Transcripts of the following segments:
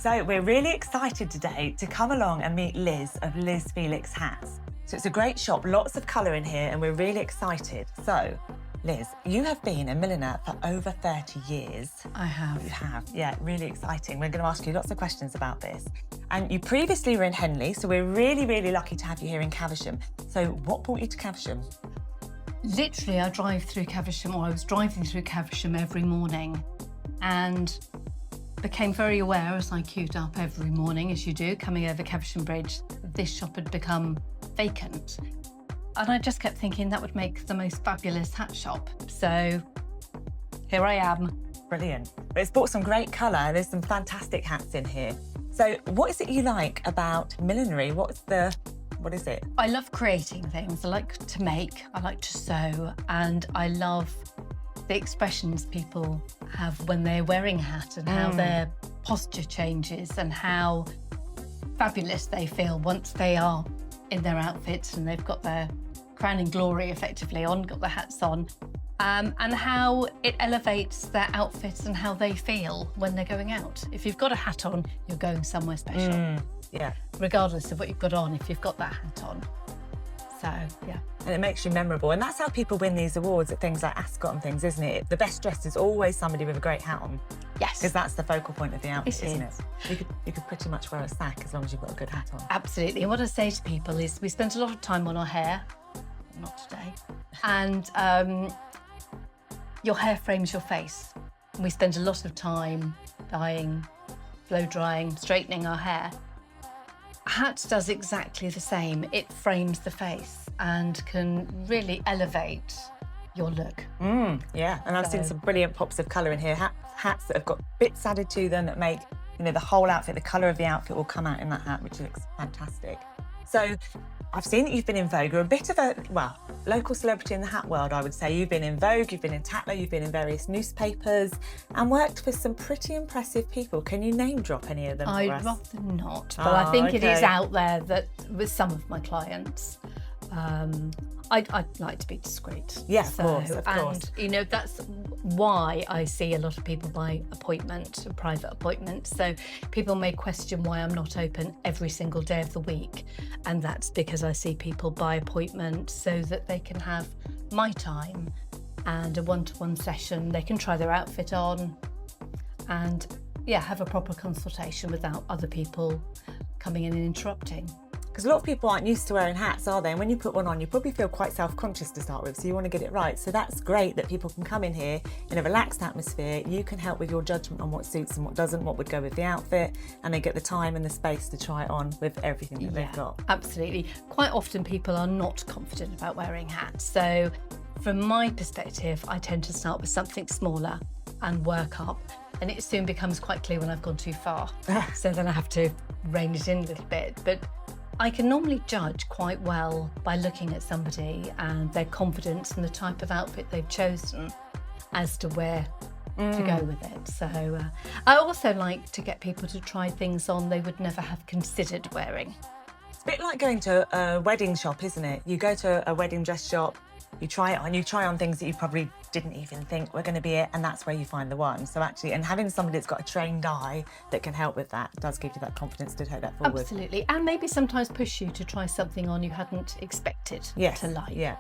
So we're really excited today to come along and meet Liz of Liz Felix Hats. So it's a great shop, lots of colour in here, and we're really excited. So, Liz, you have been a milliner for over 30 years. I have. You have, yeah, really exciting. We're going to ask you lots of questions about this. And you previously were in Henley, so we're really, really lucky to have you here in Caversham. So what brought you to Caversham? Literally, I drive through Caversham, or I was driving through Caversham every morning, and became very aware as I queued up every morning, as you do, coming over Caversham Bridge, this shop had become vacant. And I just kept thinking that would make the most fabulous hat shop. So here I am. Brilliant. But it's brought some great colour. There's some fantastic hats in here. So what is it you like about millinery? What is it? I love creating things. I like to make, I like to sew, and I love the expressions people have when they're wearing a hat and how their posture changes and how fabulous they feel once they are in their outfits and they've got their crowning glory effectively on, got their hats on, and how it elevates their outfits and how they feel when they're going out. If you've got a hat on, you're going somewhere special. Yeah. Regardless of what you've got on, if you've got that hat on. So, yeah. And it makes you memorable. And that's how people win these awards at things like Ascot and things, isn't it? The best dressed is always somebody with a great hat on. Yes. Because that's the focal point of the outfit, It isn't is. it? You could pretty much wear a sack as long as you've got a good hat on. Absolutely. And what I say to people is we spend a lot of time on our hair, not today, and your hair frames your face. We spend a lot of time dyeing, blow drying, straightening our hair. A hat does exactly the same. It frames the face and can really elevate your look. Yeah, and I've seen some brilliant pops of colour in here. Hats that have got bits added to them that make, you know, the whole outfit, the colour of the outfit will come out in that hat, which looks fantastic. So I've seen that you've been in Vogue. You're a bit of a, well, local celebrity in the hat world, I would say. You've been in Vogue, you've been in Tatler, you've been in various newspapers and worked for some pretty impressive people. Can you name drop any of them for I'd us? rather not, but I think it is out there that with some of my clients, I'd like to be discreet. Yeah, of course. And, you know, that's why I see a lot of people by appointment, private appointment. So people may question why I'm not open every single day of the week. And that's because I see people by appointment so that they can have my time and a one-to-one session. They can try their outfit on and, yeah, have a proper consultation without other people coming in and interrupting. Because a lot of people aren't used to wearing hats, are they? And when you put one on, you probably feel quite self-conscious to start with, so you want to get it right. So that's great that people can come in here in a relaxed atmosphere. You can help with your judgment on what suits and what doesn't, what would go with the outfit, and they get the time and the space to try it on with everything that they've got. Absolutely. Quite often people are not confident about wearing hats. So from my perspective, I tend to start with something smaller and work up. And it soon becomes quite clear when I've gone too far. So then I have to rein it in a little bit. But I can normally judge quite well by looking at somebody and their confidence and the type of outfit they've chosen as to where to go with it. So I also like to get people to try things on they would never have considered wearing. It's a bit like going to a wedding shop, isn't it? You go to a wedding dress shop, you try it on, you try on things that you probably didn't even think were going to be it, and that's where you find the one. So actually, and having somebody that's got a trained eye that can help with that does give you that confidence to take that forward. Absolutely, and maybe sometimes push you to try something on you hadn't expected to like. Yeah.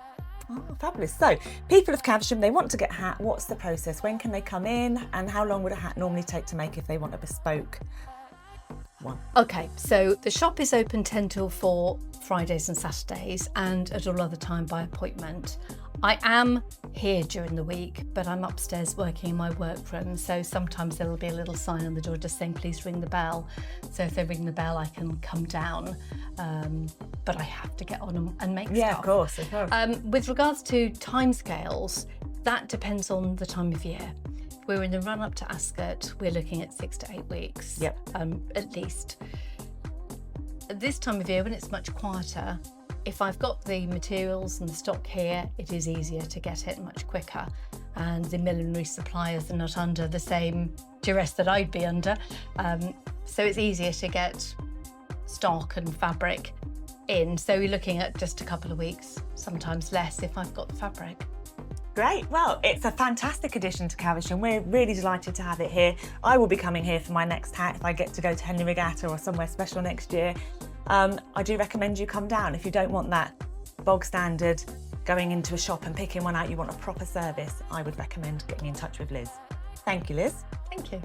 Oh, fabulous. So, people of Caversham, they want to get a hat. What's the process? When can they come in? And how long would a hat normally take to make if they want a bespoke one? Okay, so the shop is open 10 till 4 Fridays and Saturdays, and at all other time by appointment. I am here during the week, but I'm upstairs working in my workroom, so sometimes there will be a little sign on the door just saying please ring the bell. So if they ring the bell, I can come down, but I have to get on and make stuff. Yeah, of course. With regards to timescales, that depends on the time of year. If we're in the run-up to Ascot, we're looking at 6 to 8 weeks, at least. At this time of year, when it's much quieter, if I've got the materials and the stock here, it is easier to get it much quicker. And the millinery suppliers are not under the same duress that I'd be under. So it's easier to get stock and fabric in. So we're looking at just a couple of weeks, sometimes less if I've got the fabric. Great. Well, it's a fantastic addition to Caversham. We're really delighted to have it here. I will be coming here for my next hat if I get to go to Henley Regatta or somewhere special next year. I do recommend you come down. If you don't want that bog standard going into a shop and picking one out, you want a proper service, I would recommend getting in touch with Liz. Thank you, Liz. Thank you.